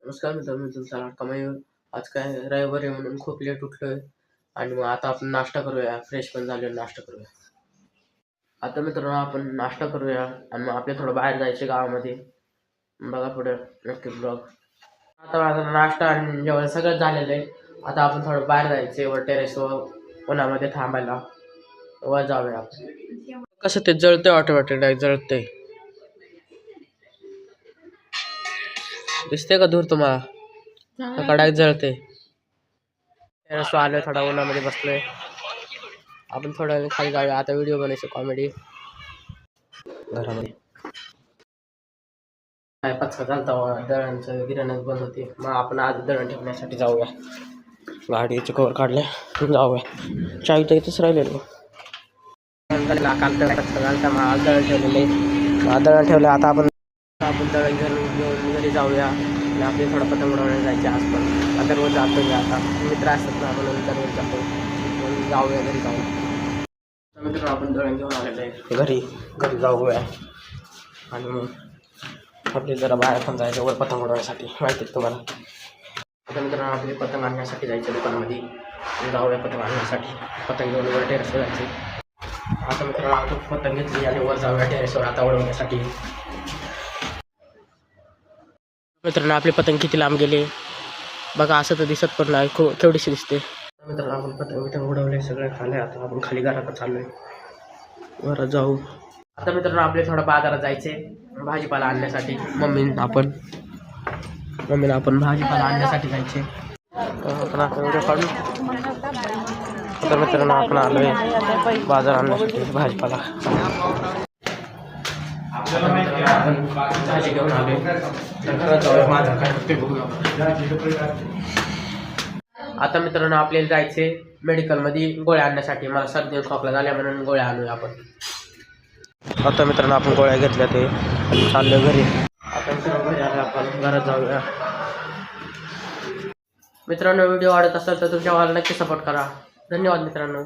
नमस्कार मित्रांनो, मी तुमचा लाडका मयूर. आज काय रविवार आहे म्हणून खूप लेट उठलोय आणि मग आता आपण नाश्ता करूया. फ्रेश पण झाले, नाश्ता करूया. आता मित्रांनो आपण नाश्ता करूया आणि मग आपल्या थोडं बाहेर जायचे गावामध्ये. बघा पुढे नक्की ब्लॉग. आता माझा नाश्ता आणि जेवण सगळं झालेलं आहे. आता आपण थोडं बाहेर जायचे वर टेरेसवर उन्हामध्ये थांबायला. वर जाऊया आपण. कसं ते जळते, ऑटोमॅटिक डायरेक्ट जळते. दिसते का दूर तुम्हाला? कडाक जळते. टेरेसवर आलोय, थोडा उन्हामध्ये बसलोय. आपण थोड्या वेळ खाली जाऊया. आता व्हिडिओ बनायचं कॉमेडी घरामध्ये. काय पचका चालता दळणचं गिरणच बंद होते. मग आपण आज दळण ठेवण्यासाठी जाऊया. गाडीचे कवर काढले, जाऊया. चावी तर इथंच राहिलेलो. काल तर पचका चालता, मग आज दळण ठेवलेले. दळण ठेवलं. आता आपण दळण घेऊन घरी जाऊया. आणि आपली थोडं पतंग उडवण्याला जायचे आज पण. आता रोज जातो मी. आता मित्र असतात ना, म्हणून दररोज जातो. म्हणून जाऊया घरी जाऊया. मित्र आपण दळण घेऊन आलेलं आहे घरी जाऊया. आणि मग आपली जरा बाहेर पण जायचं वर पतंग उडवण्यासाठी. माहिती आहे तुम्हाला. आता मित्रांनो आपली पतंग आणण्यासाठी जायचं दुकानामध्ये. जाऊया पतंग आणण्यासाठी. पतंग घेऊन वर टेरेसवर जायचे. आता मित्रांनो आपण पतंग घेतली आणि वर जाऊया टेरेसवर आता उडवण्यासाठी. मित्रांनो आपले पतंग किती लांब गेले बघा. असं तर दिसत पण नाही, केवढीशी दिसते. मित्रांनो आपण पतंग उडवले, सगळे खाले. आता आपण खाली घराकडे चाललोय, वर जाऊ. आता मित्रांनो आपले थोडं बाजारात जायचे भाजीपाला आणण्यासाठी. मम्मीनं आपण भाजीपाला आणण्यासाठी जायचे. तर मित्रांनो आपण आलोय बाजार आणण्यासाठी भाजीपाला. आपण भाजी घेऊन आलोय. आता मित्रांनो आपल्याला जायचे मेडिकलमध्ये गोळ्या आणण्यासाठी. मला सर्दी खोकला झाल्या म्हणून गोळ्या आणूया आपण. आता मित्रांनो आपण गोळ्या घेतल्या ते आणि चाललो घरी. आता मित्रांनो घरी आलो, आपण घरात जाऊया. मित्रांनो व्हिडिओ आवडत असेल तर तुमच्या मला नक्की सपोर्ट करा. धन्यवाद मित्रांनो.